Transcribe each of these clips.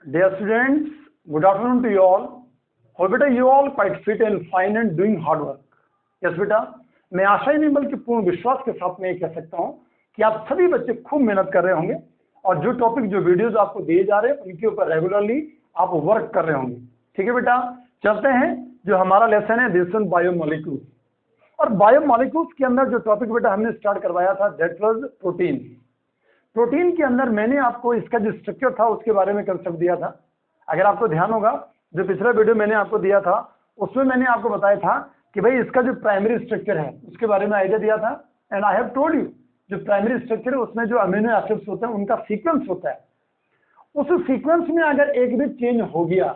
Dear students, good afternoon to you all. Hope बेटा you all quite fit and fine and doing hard work. Yes बेटा, मैं आशा ही नहीं बल्कि पूर्ण विश्वास के साथ में ये कह सकता हूँ कि आप सभी बच्चे खूब मेहनत कर रहे होंगे और जो टॉपिक जो वीडियोस आपको दिए जा रहे हैं उनके ऊपर रेगुलरली आप वर्क कर रहे होंगे। ठीक है बेटा, चलते हैं। जो हमारा लेसन है दिस बायोमोलिक्यूल्स, और बायोमोलिक्यूल्स के अंदर जो टॉपिक बेटा हमने स्टार्ट करवाया था दैट वाज प्रोटीन। प्रोटीन के अंदर मैंने आपको इसका जो स्ट्रक्चर था उसके बारे में कंसेप्ट दिया था। अगर आपको ध्यान होगा, जो पिछला वीडियो मैंने आपको दिया था उसमें मैंने आपको बताया था कि भाई इसका जो प्राइमरी स्ट्रक्चर है उसके बारे में आइडिया दिया था। And I have told you जो प्राइमरी स्ट्रक्चर है उसमें जो अमीनो एसिड्स होते हैं उनका सीक्वेंस होता है। उस सीक्वेंस में अगर एक भी चेंज हो गया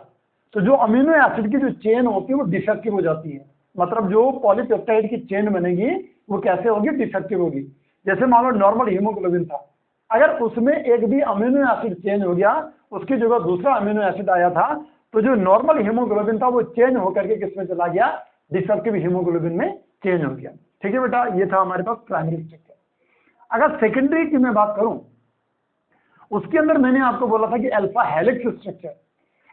तो जो अमीनो एसिड की जो चेन होती है वो डिफेक्टिव हो जाती है। मतलब जो पॉलीपेप्टाइड की चेन बनेगी वो कैसे होगी, डिफेक्टिव होगी। जैसे मान लो नॉर्मल हीमोग्लोबिन था, अगर उसमें एक भी अमीनो एसिड चेंज हो गया, उसकी जगह दूसरा अमीनो एसिड आया था, तो जो नॉर्मल हीमोग्लोबिन था वो चेंज होकर के किसमें चला गया, डिफेक्टिव हीमोग्लोबिन में चेंज हो गया। ठीक है बेटा, ये था हमारे पास प्राइमरी स्ट्रक्चर। अगर सेकेंडरी की मैं बात करूं, उसके अंदर मैंने आपको बोला था कि अल्फा हेलिक्स स्ट्रक्चर।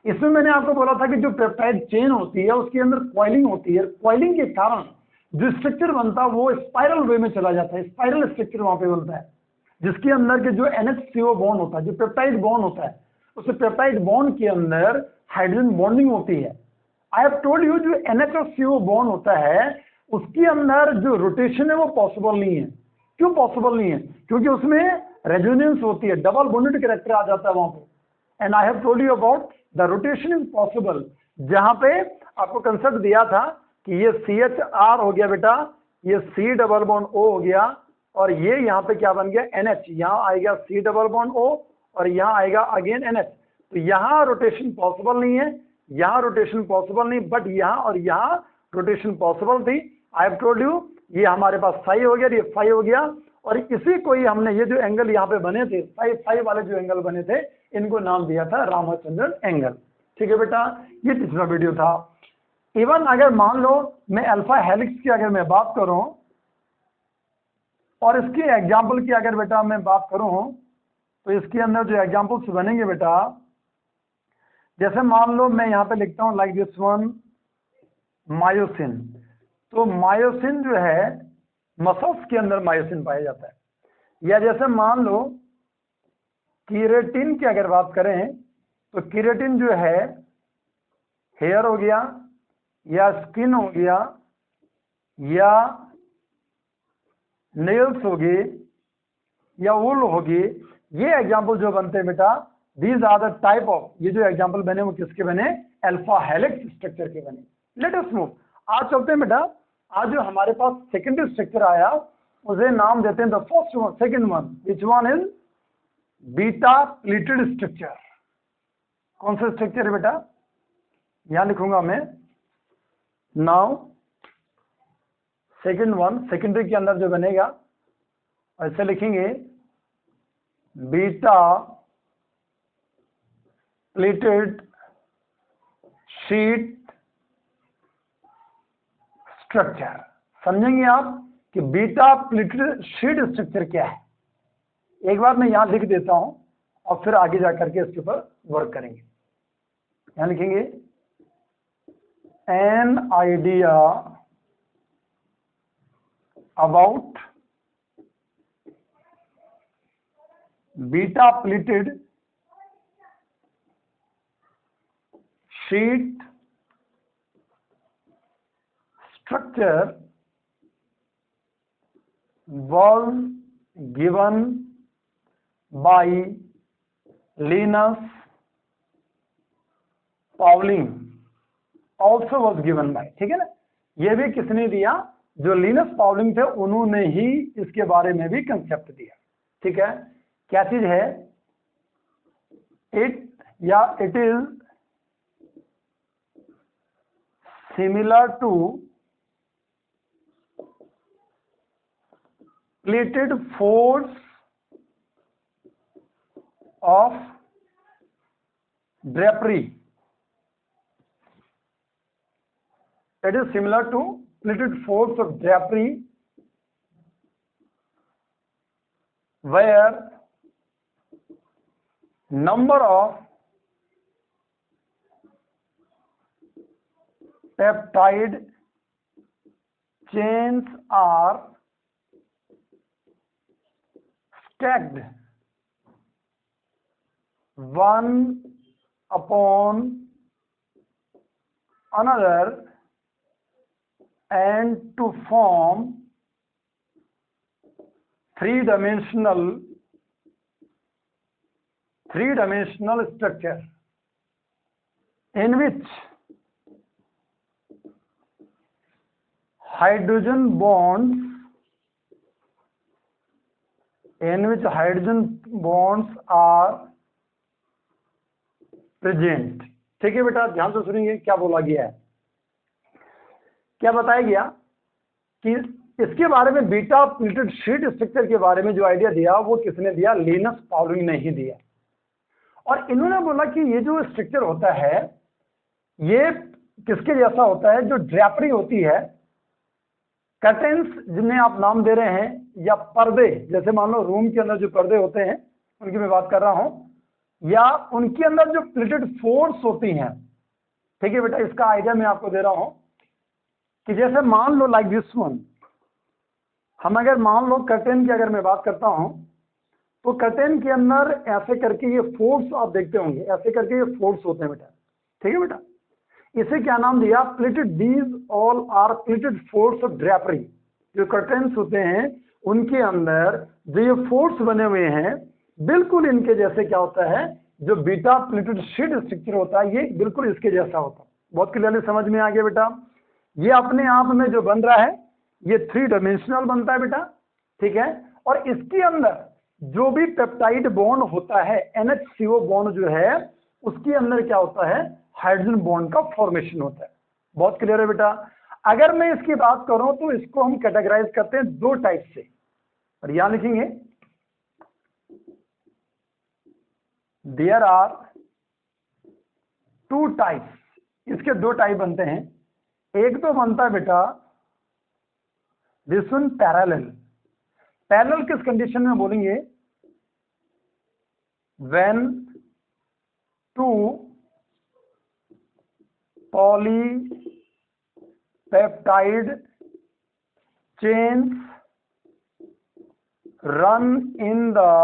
इसमें मैंने आपको बोला था कि जो पेप्टाइड चेन होती है उसके अंदर कॉइलिंग होती है, कॉइलिंग के कारण जो स्ट्रक्चर बनता है वो स्पाइरल वे में चला जाता है, स्पाइरल स्ट्रक्चर वहां पे बनता है, जिसके अंदर के जो NH CO बॉन्ड होता है, जो पेप्टाइड बॉन्ड होता है, उस पेप्टाइड बॉन्ड के अंदर हाइड्रोजन बॉन्डिंग होती है। आई हैव टोल्ड यू जो NH और CO बॉन्ड होता है उसके अंदर जो रोटेशन है वो पॉसिबल नहीं है। क्यों पॉसिबल नहीं है? क्योंकि उसमें रेजोनेंस होती है, डबल बॉन्डेड कैरेक्टर आ जाता है वहां पे। And I have told you about the rotation is possible, जहां पे आपको कंसेप्ट दिया था कि ये CHR हो गया बेटा, ये C डबल बॉन्ड O हो गया, और ये यहाँ पे क्या बन गया NH, यहाँ आएगा C डबल बॉन्ड O और यहाँ आएगा अगेन NH। तो यहाँ रोटेशन पॉसिबल नहीं है, यहाँ रोटेशन पॉसिबल नहीं, बट यहाँ और यहाँ रोटेशन पॉसिबल थी। आई हैव टोल्ड यू ये हमारे पास साई हो गया, ये फाई हो गया, और इसी को ही हमने ये जो एंगल यहाँ पे बने थे, फाई वाले जो एंगल बने थे, इनको नाम दिया था रामाचंद्रन एंगल। ठीक है बेटा, ये तीसरा वीडियो था। इवन अगर मान लो मैं अल्फा हेलिक्स की अगर मैं बात करूं और इसके एग्जाम्पल की अगर बेटा मैं बात करूं तो इसके अंदर जो एग्जाम्पल्स बनेंगे बेटा, जैसे मान लो मैं यहाँ पे लिखता हूं लाइक दिस वन मायोसिन। तो मायोसिन जो है मसल्स के अंदर मायोसिन पाया जाता है। या जैसे मान लो कीरेटिन की अगर बात करें तो कीरेटिन जो है हेयर हो गया या स्किन हो गया या नेल्स होगी या वुल होगी, ये एग्जाम्पल जो बनते हैं बेटा, these are the type of, ये जो एग्जाम्पल बने वो किसके बने, अल्फा हेलिक्स स्ट्रक्चर के बने। लेट अस मूव, आज चलते हैं बेटा। आज जो हमारे पास सेकेंडरी स्ट्रक्चर आया उसे नाम देते हैं the first one, second one, which one is beta pleated structure. कौन सा स्ट्रक्चर है बेटा, यहां लिखूंगा मैं नाउ सेकेंड वन, सेकेंडरी के अंदर जो बनेगा ऐसे लिखेंगे बीटा प्लेटेड शीट स्ट्रक्चर। समझेंगे आप कि बीटा प्लेटेड शीट स्ट्रक्चर क्या है। एक बार मैं यहां लिख देता हूं और फिर आगे जाकर के इसके ऊपर वर्क करेंगे। यहां लिखेंगे an idea about beta pleated sheet structure was given by Linus Pauling, also was given by, ठीक है ना, ये भी किसने दिया, जो लिनस पाउलिंग थे उन्होंने ही इसके बारे में भी कंसेप्ट दिया। ठीक है, क्या चीज है, इट या it is similar to pleated folds of drapery. It is similar to pleated folds of drapery where number of peptide chains are stacked one upon another and to form three-dimensional structure in which hydrogen bonds are present। ठीक है बेटा, ध्यान से सुनेंगे क्या बोला गया है। क्या बताया गया कि इसके बारे में बीटा प्लेटेड शीट स्ट्रक्चर के बारे में जो आइडिया दिया वो किसने दिया? लिनस पाउलिनी ने ही दिया। और इन्होंने बोला कि ये जो स्ट्रक्चर होता है ये किसके जैसा होता है? जो ड्रैपरी होती है, कर्टेन्स जिन्हें आप नाम दे रहे हैं, या पर्दे, जैसे मान लो रूम के अंदर जो पर्दे होते हैं उनकी मैं बात कर रहा हूं, या उनके अंदर जो प्लेटेड फोर्स होती हैं। ठीक है बेटा, इसका आइडिया मैं आपको दे रहा हूं कि जैसे मान लो लाइक दिस वन, हम अगर मान लो कर्टेन की अगर मैं बात करता हूं तो कर्टेन के अंदर ऐसे करके ये फोर्स आप देखते होंगे, ऐसे करके ये फोर्स होते हैं बेटा। ठीक है बेटा, इसे क्या नाम दिया? Pleated. These all are pleated folds of drapery. जो कर्टेन्स होते हैं उनके अंदर जो ये फोर्स बने हुए हैं बिल्कुल इनके जैसे क्या होता है, जो बीटा प्लेटेड शीट स्ट्रक्चर होता है ये बिल्कुल इसके जैसा होता है। बहुत क्लियरली समझ में आ गया बेटा। ये अपने आप में जो बन रहा है ये थ्री डायमेंशनल बनता है बेटा। ठीक है, और इसके अंदर जो भी पेप्टाइड बॉन्ड होता है, NHCO बॉन्ड जो है उसके अंदर क्या होता है? हाइड्रोजन बॉन्ड का फॉर्मेशन होता है। बहुत क्लियर है बेटा। अगर मैं इसकी बात करूं तो इसको हम कैटेगराइज करते हैं दो टाइप से, और यहां लिखेंगे देयर आर टू टाइप्स। इसके दो टाइप बनते हैं। एक तो बनता है बेटा दिस वन पैरेलल। पैरेलल किस कंडीशन में बोलेंगे? When two polypeptide chains run in the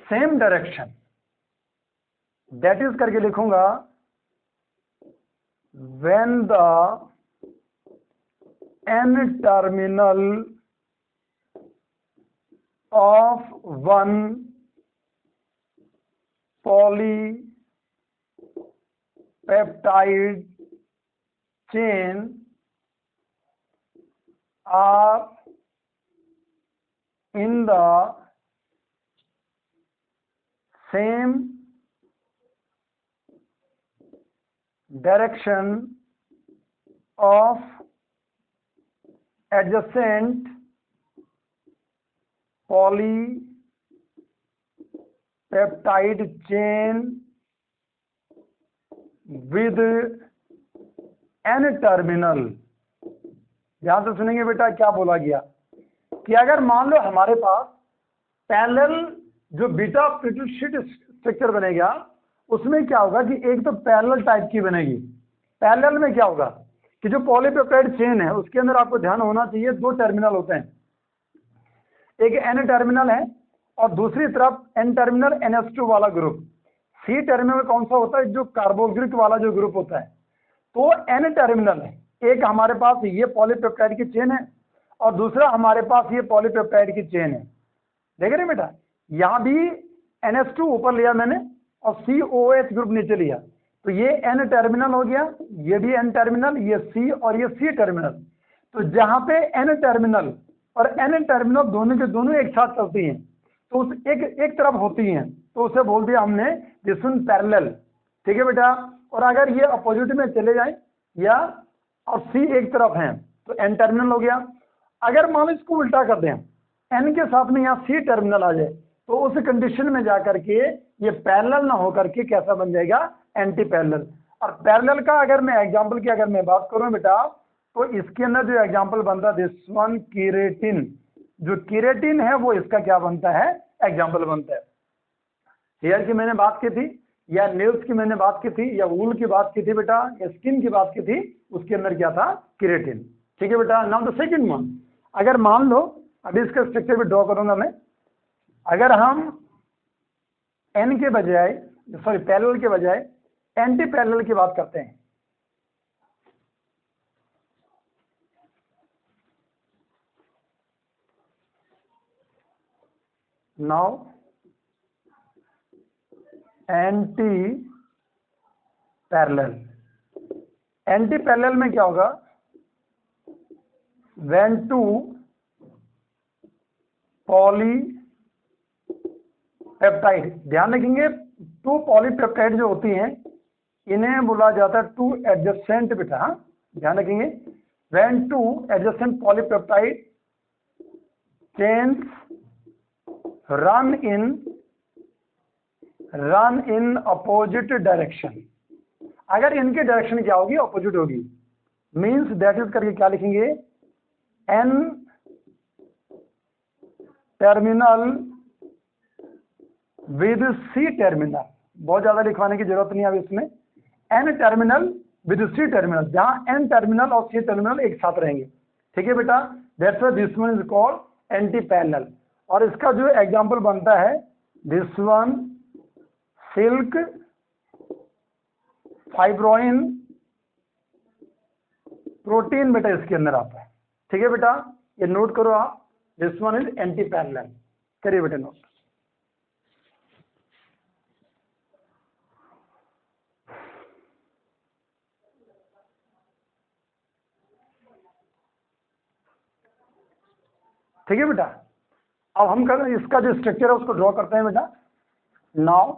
same direction। that is करके लिखूंगा when the n terminal of one polypeptide chain are in the same direction of adjacent polypeptide chain with n terminal। ध्यान से सुनेंगे बेटा क्या बोला गया कि अगर मान लो हमारे पास पैरेलल जो बीटा प्लेटेड शीट स्ट्रक्चर बनेगा उसमें क्या होगा कि एक तो पैरेलल टाइप की बनेगी। पैरेलल में क्या होगा कि जो पॉलीपेप्टाइड चेन है उसके अंदर आपको ध्यान होना चाहिए दो टर्मिनल होते हैं, एक n टर्मिनल है और दूसरी तरफ n टर्मिनल NH2 वाला ग्रुप। C टर्मिनल कौन सा होता है? जो कार्बोक्सिलिक वाला जो ग्रुप होता है। तो n टर्मिनल है, एक हमारे पास ये पॉलीपेप्टाइड की चेन है और दूसरा हमारे पास ये पॉलीपेप्टाइड की चेन है। देख रहे हैं बेटा, यहाँ भी NH2 ऊपर लिया मैंने और COH ग्रुप नीचे लिया, तो ये n टर्मिनल हो गया, ये भी n टर्मिनल, ये C और ये C टर्मिनल। तो जहां पे n टर्मिनल और n टर्मिनल दोनों के दोनों एक साथ चलती हैं तो उस एक तरफ होती हैं तो उसे बोल दिया हमने दिस वन पैरेलल। ठीक है बेटा, और अगर ये अपोजिट में चले जाए या और C एक तरफ है तो n टर्मिनल हो गया। अगर मान लो इसको उल्टा कर दें, n के साथ में यहाँ C टर्मिनल आ जाए तो उस कंडीशन में जाकर के ये पैरेलल ना होकर के कैसा बन जाएगा? Anti parallel. और पैरेलल का अगर मैं एग्जांपल की अगर मैं बात करूं बेटा तो इसके अंदर जो एग्जांपल बनता है दिस वन कीरेटिन। जो कीरेटिन है वो इसका क्या बनता है? एग्जांपल बनता है। हेयर की मैंने बात की थी या नेल्स की मैंने बात की थी, या वूल की बात की थी बेटा, या स्किन की बात की थी, उसके अंदर क्या था, केराटिन। ठीक है बेटा। नाउ द सेकंड वन, अगर मान लो, अभी इसका स्ट्रक्चर भी ड्रॉ करूंगा मैं, अगर हम एन के बजाय, सॉरी पैरेलल के बजाय एंटी पैरेलल की बात करते हैं, now anti parallel, anti parallel में क्या होगा, व्हेन टू पॉलीपेप्टाइड, ध्यान रखेंगे टू पॉलीपेप्टाइड जो होती हैं इन्हें बोला जाता है टू एडजेसेंट बेटा, ध्यान रखेंगे, when two adjacent polypeptide chains run in opposite direction, अगर इनकी डायरेक्शन क्या होगी, अपोजिट होगी, मीन्स दैट इज करके क्या लिखेंगे, N terminal with C terminal, बहुत ज्यादा लिखवाने की जरूरत नहीं है अब इसमें, N terminal with C terminal, जहां एन टर्मिनल और सी टर्मिनल एक साथ रहेंगे। ठीक है बेटा, that's why this one is called anti parallel. और इसका जो एग्जांपल बनता है, this one silk fibroin protein बेटा इसके अंदर आता है। ठीक है बेटा, ये नोट करो आप, this one is anti parallel, करिए बेटा नोट। ठीक है बेटा, अब हम इसका जो स्ट्रक्चर है उसको ड्रॉ करते हैं बेटा। नाउ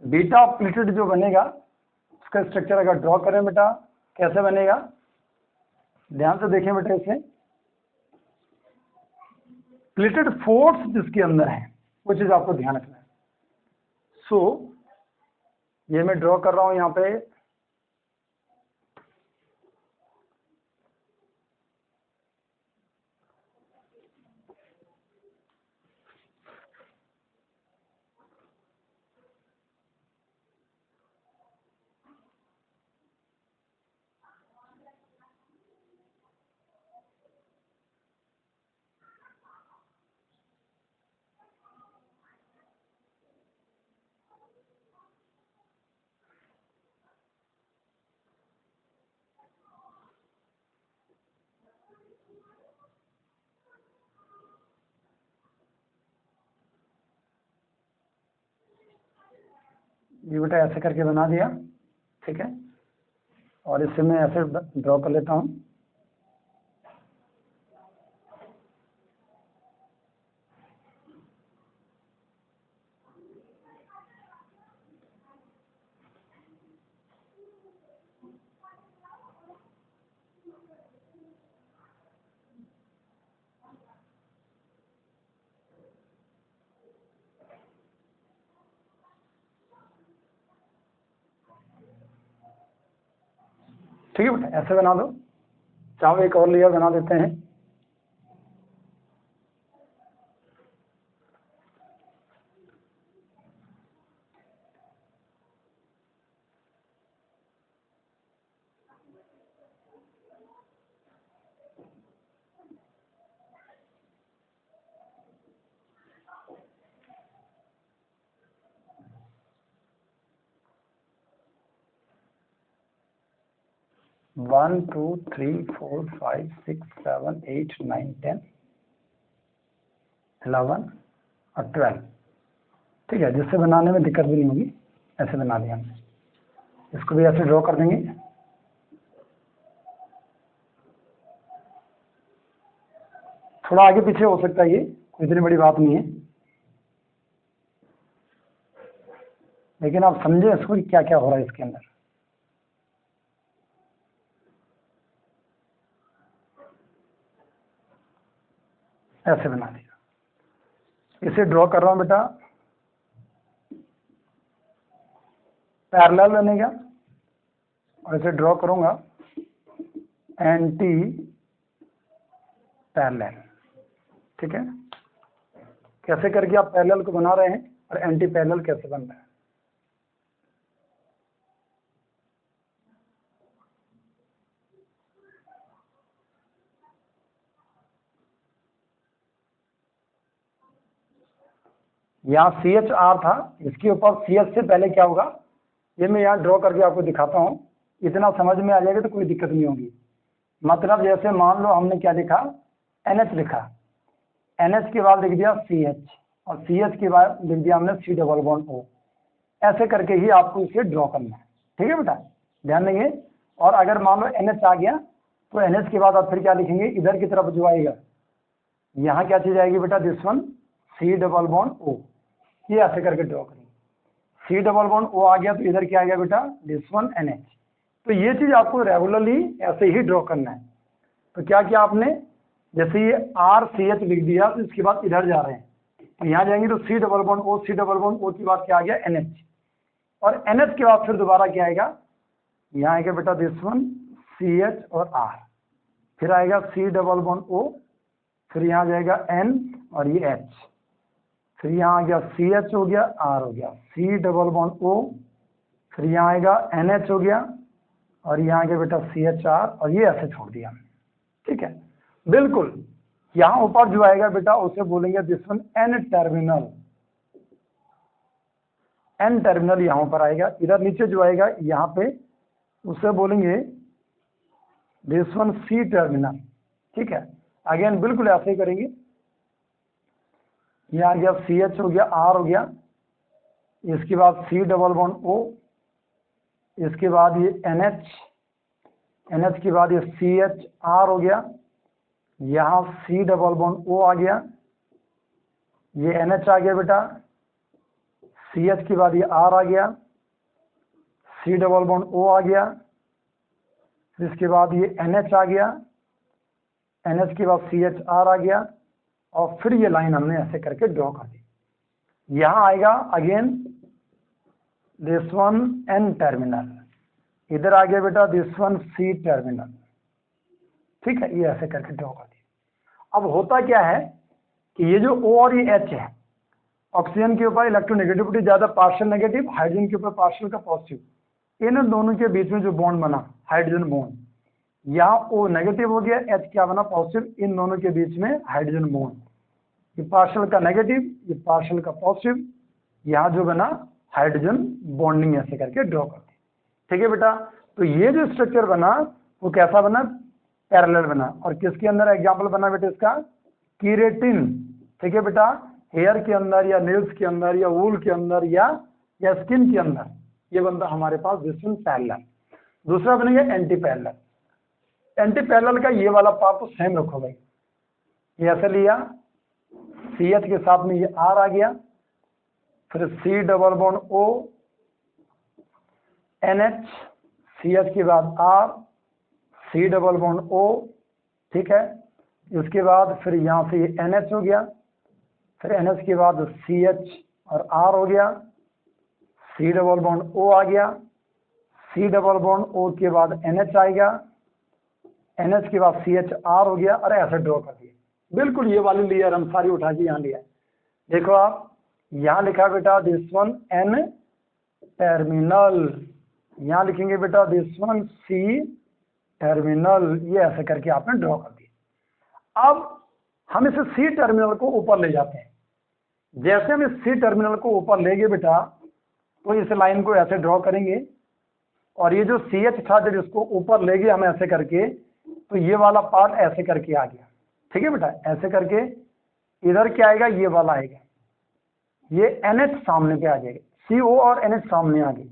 बीटा प्लेटेड जो बनेगा उसका स्ट्रक्चर अगर ड्रॉ करें बेटा, कैसे बनेगा, ध्यान से देखें बेटा, इसे प्लेटेड फोर्स जिसके अंदर है वो चीज आपको ध्यान रखना है। सो ये मैं ड्रॉ कर रहा हूं यहां पे, ये बेटा ऐसे करके बना दिया। ठीक है, और इसे मैं ऐसे ड्रॉ कर लेता हूं। ठीक है बेटा, ऐसे बना दो, चाहो एक और लेयर बना देते हैं। One two three four five six seven eight nine 10 11 और 12। ठीक है, जिससे बनाने में दिक्कत भी नहीं होगी, ऐसे बना दिया हमने। इसको भी ऐसे ड्रॉ कर देंगे। थोड़ा आगे पीछे हो सकता है, ये कोई इतनी बड़ी बात नहीं है, लेकिन आप समझे इसको कि क्या क्या हो रहा है इसके अंदर। ऐसे बना दिया। इसे ड्रॉ कर रहा हूं बेटा, पैरेलल बनेगा, और इसे ड्रॉ करूंगा एंटी पैरेलल। ठीक है, कैसे करके आप पैरेलल को बना रहे हैं और एंटी पैरेलल कैसे बन रहा है। यहाँ CHR था, इसके ऊपर CH से पहले क्या होगा, ये मैं यहाँ ड्रॉ करके आपको दिखाता हूँ, इतना समझ में आ जाएगा तो कोई दिक्कत नहीं होगी। मतलब जैसे मान लो हमने क्या लिखा, NH लिखा, NH के बाद लिख दिया CH, और CH के बाद लिख दिया हमने C डबल बॉन्ड O। ऐसे करके ही आपको इसे ड्रॉ करना है, ठीक है बेटा, ध्यान देंगे। और अगर मान लो NH आ गया तो NH के बाद आप फिर क्या लिखेंगे, इधर की तरफ जो आएगा यहाँ क्या चीज आएगी बेटा, this one C double bond O, ये ऐसे करके ड्रॉ करेंगे। C डबल बॉन्ड O आ गया तो इधर क्या आ गया बेटा, दिस वन NH। तो ये चीज आपको रेगुलरली ऐसे ही ड्रॉ करना है। तो क्या किया आपने, जैसे ये RCH लिख दिया तो इसके बाद इधर जा रहे हैं, तो यहाँ जाएंगे तो C double bond O, C double bond O के बाद क्या आ गया, NH, और NH के बाद फिर दोबारा क्या आएगा, यहाँ आएगा बेटा दिस वन CH और R, फिर आएगा C डबल बॉन्ड O, फिर यहाँ जाएगा N और ये H, फिर यहाँ आ गया CH हो गया, R हो गया, C डबल बॉन्ड O, फिर यहाँ आएगा NH हो गया, और यहाँ आ गया बेटा CHR, और ये ऐसे छोड़ दिया, ठीक है। बिल्कुल यहाँ ऊपर जो आएगा बेटा उसे बोलेंगे this one N terminal, N terminal यहाँ पर आएगा। इधर नीचे जो आएगा यहाँ पे उसे बोलेंगे दिस वन C टर्मिनल, ठीक है। अगेन बिल्कुल ऐसे ही करेंगे, ये आ गया CH हो गया, R हो गया, इसके बाद C डबल बॉन्ड O, इसके बाद ये NH के बाद ये CHR हो गया, यहाँ C डबल बॉन्ड O आ गया, ये NH आ गया बेटा, CH के बाद ये R आ गया, C डबल बॉन्ड O आ गया, इसके बाद ये NH आ गया, NH के बाद CHR आ गया, और फिर ये लाइन हमने ऐसे करके ड्रॉ कर दी। यहाँ आएगा again this one N terminal, इधर आ गया बेटा दिस वन C टर्मिनल, ठीक है, ये ऐसे करके ड्रॉ कर दिया। अब होता क्या है कि ये जो O और ये H है, ऑक्सीजन के ऊपर इलेक्ट्रोनेगेटिविटी ज्यादा, पार्शियल नेगेटिव, हाइड्रोजन के ऊपर पार्शियल का पॉजिटिव, इन दोनों के बीच में जो बॉन्ड बना हाइड्रोजन बॉन्ड, यहाँ O नेगेटिव हो गया, H क्या बना, पॉजिटिव, इन दोनों के बीच में हाइड्रोजन बॉन्ड, ये पार्शियल का नेगेटिव, ये पार्शियल का पॉजिटिव, यहाँ जो बना हाइड्रोजन बॉन्डिंग ऐसे करके ड्रॉ कर दी, ठीक है बेटा। तो ये जो स्ट्रक्चर बना वो कैसा बना, पैरेलल बना। और किसके अंदर एग्जाम्पल बना बेटा इसका, कीरेटिन, ठीक है बेटा, हेयर के अंदर या नेल्स के अंदर या वूल के अंदर या स्किन के अंदर ये बनता हमारे पास डिस्टेंस पैरेलल। दूसरा बनेगा एंटी पैरेलल। एंटी पैरेलल का ये वाला पार्ट तो सेम रखो भाई, ये ऐसे लिया, CH के साथ में ये R आ गया, फिर C double bond O, NH, CH के बाद R, C double bond O, ठीक है। इसके बाद फिर यहाँ से ये NH हो गया, फिर NH के बाद CH और R हो गया, C डबल बॉन्ड O आ गया, C डबल बॉन्ड O के बाद NH आएगा, NH के बाद CHR हो गया, अरे ऐसे ड्रॉ कर दिया। बिल्कुल ये वाली लेयर हम सारी उठा के यहाँ लिया। देखो आप यहाँ लिखा बेटा दिस वन N टर्मिनल, यहाँ लिखेंगे बेटा दिस वन C टर्मिनल, ये ऐसे करके आपने ड्रॉ कर दिया। अब हम इसे C टर्मिनल को ऊपर ले जाते हैं। जैसे हम इस C टर्मिनल को ऊपर ले गए बेटा तो इस लाइन को ऐसे ड्रॉ करेंगे, और ये जो CH था जब इसको ऊपर ले गए हम ऐसे करके, तो ये वाला पार्ट ऐसे करके आ गया, ठीक है बेटा। ऐसे करके इधर क्या आएगा, ये वाला आएगा, ये NH सामने पे आ जाएगा, CO और NH सामने आ गई,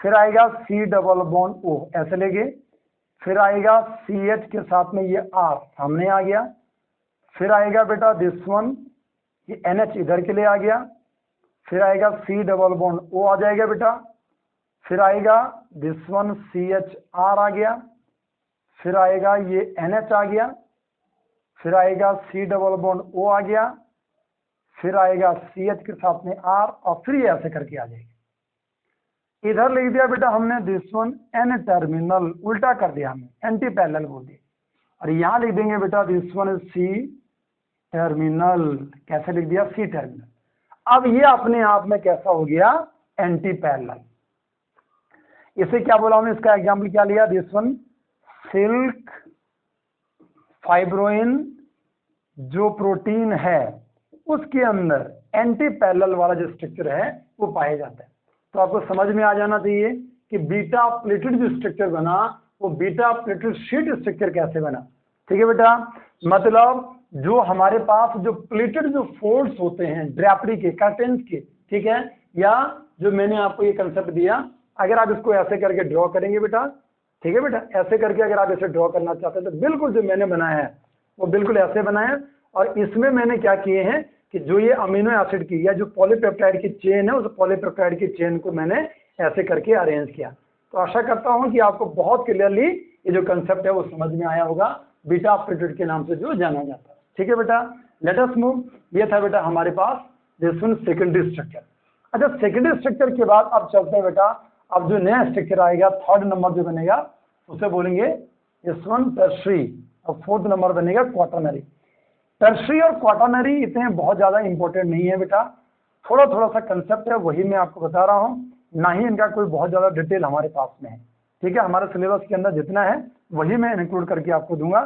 फिर आएगा C डबल बॉन्ड O ऐसे लेंगे, फिर आएगा CH के साथ में ये R सामने आ गया, फिर आएगा बेटा दिस वन, ये NH इधर के लिए आ गया, फिर आएगा C डबल बॉन्ड O आ जाएगा बेटा, फिर आएगा दिस वन CHR आ गया, फिर आएगा ये NH आ गया, फिर आएगा C डबल बॉन्ड O आ गया, फिर आएगा CH के साथ में R, और फिर ये ऐसे करके आ जाएगी। इधर लिख दिया बेटा हमने दिस वन N टर्मिनल, उल्टा कर दिया हमने, एंटी पैरेलल बोल दिया, और यहाँ लिख देंगे बेटा दिस वन C टर्मिनल, कैसे लिख दिया, C टर्मिनल। अब ये अपने आप में कैसा हो गया, एंटी पैरेलल। इसे क्या बोला हमने, इसका एग्जाम्पल क्या लिया, दिस वन सिल्क फाइब्रोइन, जो प्रोटीन है उसके अंदर एंटी पैरेलल वाला जो स्ट्रक्चर है वो पाया जाता है। तो आपको समझ में आ जाना चाहिए कि बीटा प्लेटेड जो स्ट्रक्चर बना वो बीटा प्लेटेड शीट स्ट्रक्चर कैसे बना। ठीक है बेटा, मतलब जो हमारे पास जो प्लेटेड जो फोल्ड्स होते हैं ड्रैपरी के, कर्टेन्स के, ठीक है, या जो मैंने आपको ये कंसेप्ट दिया, अगर आप इसको ऐसे करके ड्रॉ करेंगे बेटा, ठीक है बेटा, ऐसे करके अगर आप इसे ड्रॉ करना चाहते हैं तो बिल्कुल जो मैंने बनाया है वो बिल्कुल ऐसे बनाया। और इसमें मैंने क्या किए हैं कि जो ये अमीनो एसिड की या जो पॉलीपेप्टाइड की चेन है उस पॉलीपेप्टाइड की चेन को मैंने ऐसे करके अरेंज किया। तो आशा करता हूं कि आपको बहुत क्लियरली ये जो कंसेप्ट है वो समझ में आया होगा, बीटा प्लेटेड के नाम से जो जाना जाता है। ठीक है बेटा, लेट अस मूव। ये था बेटा हमारे पास दिस वन सेकेंडरी स्ट्रक्चर। अच्छा, सेकेंडरी स्ट्रक्चर के बाद अब चलते हैं बेटा, अब जो नया स्ट्रक्चर आएगा, थर्ड नंबर जो बनेगा उसे बोलेंगे दिस वन टर्शरी, और फोर्थ नंबर बनेगा क्वाटरनरी। टर्शरी और क्वाटरनरी इतने बहुत ज्यादा इंपॉर्टेंट नहीं है बेटा, थोड़ा थोड़ा सा कंसेप्ट है वही मैं आपको बता रहा हूँ, ना ही इनका कोई बहुत ज्यादा डिटेल हमारे पास में है। ठीक है, हमारे सिलेबस के अंदर जितना है वही मैं इंक्लूड करके आपको दूंगा।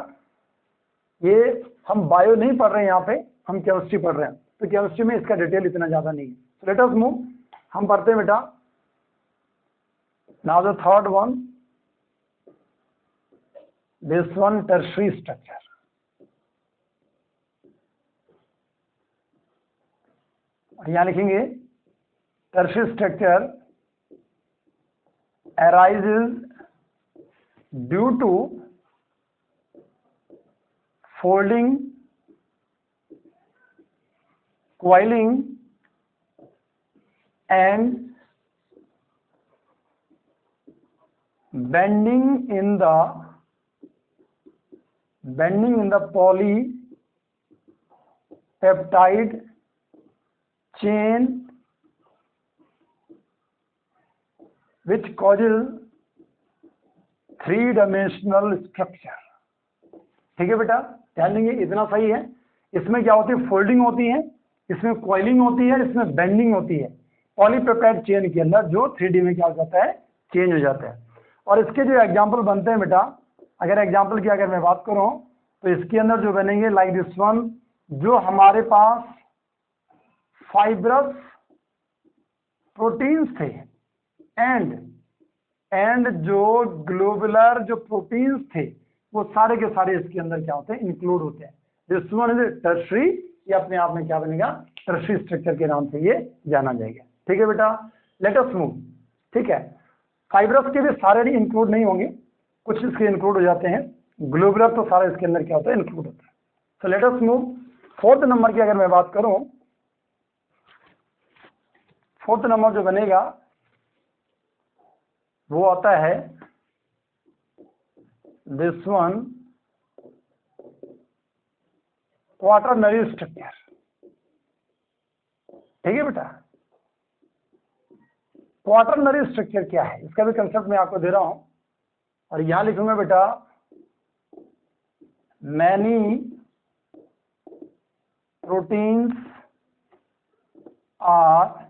ये हम बायो नहीं पढ़ रहे हैं, यहाँ पे हम केमिस्ट्री पढ़ रहे हैं, तो केमिस्ट्री में इसका डिटेल इतना ज्यादा नहीं है। सो लेट अस मूव, हम पढ़ते हैं बेटा now the third one, this one tertiary structure. यहां लिखेंगे tertiary structure arises due to folding, coiling and bending in the polypeptide chain which causes three-dimensional structure। ठीक है बेटा, ध्यान देंगे, इतना सही है। इसमें क्या होती है, फोल्डिंग होती है, इसमें कॉइलिंग होती है, इसमें बेंडिंग होती है। पॉलीपेप्टाइड चेन के अंदर जो 3D में क्या हो जाता है, चेंज हो जाता है। और इसके जो एग्जाम्पल बनते हैं बेटा, अगर एग्जाम्पल की अगर मैं बात करूं तो इसके अंदर जो बनेंगे लाइक दिस वन, जो हमारे पास फाइब्रस प्रोटीन्स थे एंड जो ग्लोबुलर जो प्रोटीन्स थे वो सारे के सारे इसके अंदर क्या होते हैं, इंक्लूड होते हैं। दिस वन इज टर्शरी, ये अपने आप में क्या बनेगा, टर्शरी स्ट्रक्चर के नाम से ये जाना जाएगा। ठीक है बेटा, लेट अस मूव। ठीक है, फाइब्रस के भी सारे इंक्लूड नहीं होंगे, कुछ इसके इंक्लूड हो जाते हैं, ग्लोबुलर तो सारा इसके अंदर क्या होता है, इंक्लूड होता है। So let us move. Fourth number की अगर मैं बात करूं, फोर्थ नंबर जो बनेगा वो आता है दिस वन क्वाटरनरी स्ट्रक्चर। ठीक है बेटा, क्वाटरनरी स्ट्रक्चर क्या है, इसका भी कंसेप्ट मैं आपको दे रहा हूं, और यहां लिखूंगा बेटा many proteins are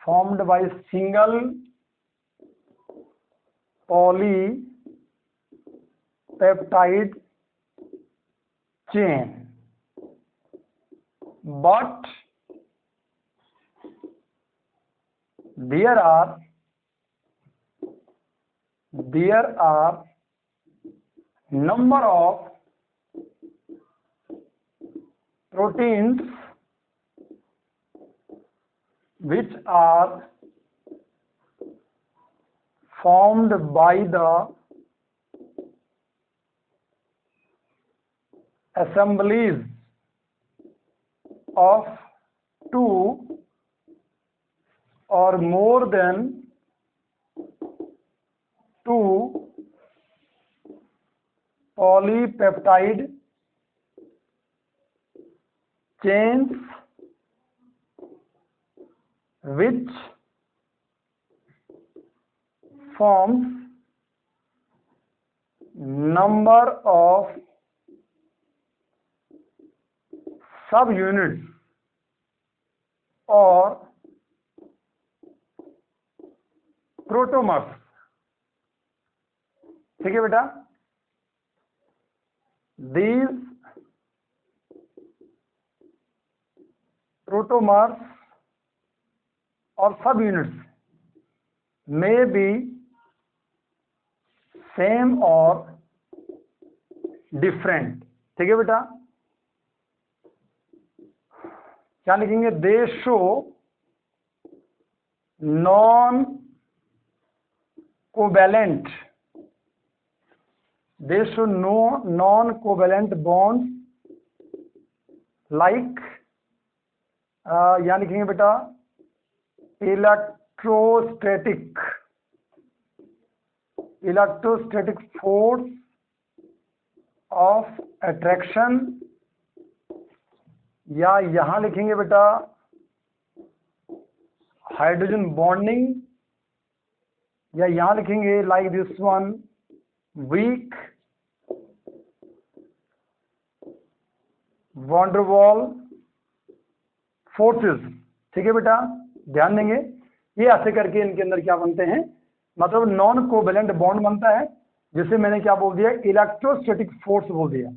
formed by single polypeptide chain, but there are number of proteins which are formed by the assemblies of two or more than two polypeptide chains which forms number of subunits or protomers। ठीक है बेटा, these protomers or subunits may be same or different। ठीक है बेटा, क्या लिखेंगे? दे show non covalent, दे show non covalent bond like, यहां लिखेंगे बेटा इलेक्ट्रोस्टैटिक फोर्स ऑफ अट्रैक्शन, या यहां लिखेंगे बेटा हाइड्रोजन बॉन्डिंग, या यहां लिखेंगे like this one weak van der Waals forces. ठीक है बेटा, ध्यान देंगे ये ऐसे करके इनके अंदर क्या बनते हैं, मतलब नॉन कोवैलेंट बॉन्ड बनता है, जिसे मैंने क्या बोल दिया? इलेक्ट्रोस्टैटिक फोर्स बोल दिया,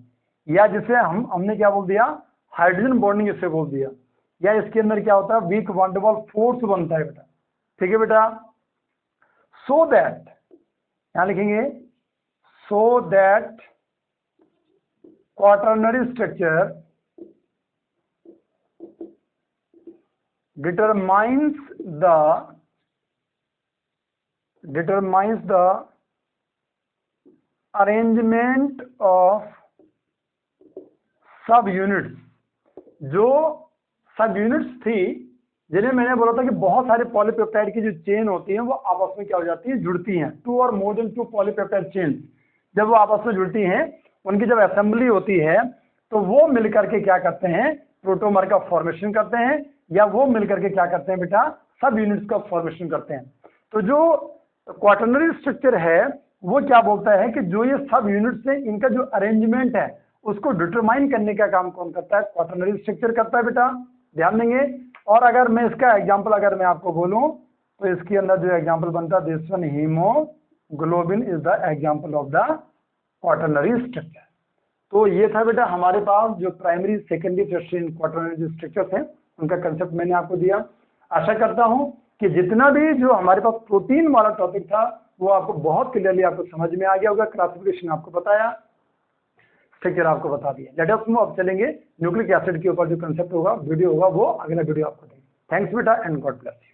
या जिसे हमने क्या बोल दिया? हाइड्रोजन बॉन्डिंग इसे बोल दिया, या इसके अंदर क्या होता है? Weak van der Waals force बनता है बेटा। ठीक है बेटा, सो दैट, यहां लिखेंगे so that quaternary structure determines the arrangement of सब यूनिट्स। जो सब यूनिट्स थी जिन्हें मैंने बोला था कि बहुत सारे पॉलीपेप्टाइड की जो चेन होती है वो आपस में क्या हो जाती है? जुड़ती हैं। 2 और मोर देन 2 पॉलीपेप्टाइड चेन जब वो आपस में जुड़ती हैं, उनकी जब असेंबली होती है तो वो मिलकर के क्या करते हैं? प्रोटोमर का फॉर्मेशन करते हैं, या वो मिलकर के क्या करते हैं बेटा? सब यूनिट्स का फॉर्मेशन करते हैं। तो जो क्वाटरनरी स्ट्रक्चर है वो क्या बोलता है कि जो ये सब यूनिट्स हैं इनका जो अरेंजमेंट है उसको डिटरमाइन करने का काम कौन करता है? क्वाटरनरी स्ट्रक्चर करता है बेटा, ध्यान देंगे। और अगर मैं इसका एग्जांपल अगर मैं आपको बोलूं तो इसके अंदर जो एग्जांपल बनता है this one haemoglobin is the example of the quaternary structure. तो ये था बेटा हमारे पास जो प्राइमरी सेकेंडरी टर्शियरी क्वाटरनरी जो स्ट्रक्चर्स हैं उनका कंसेप्ट मैंने आपको दिया। आशा करता हूं कि जितना भी जो हमारे पास प्रोटीन वाला टॉपिक था वो आपको बहुत क्लियरली आपको समझ में आ गया होगा। क्लासिफिकेशन आपको बताया, स्ट्रक्चर आपको बता दिया। लेट अस मूव, अब चलेंगे न्यूक्लिक एसिड के ऊपर जो कंसेप्ट होगा, वीडियो होगा, वो अगला वीडियो आपको देंगे। थैंक्स बेटा एंड गॉड ब्लेस यू।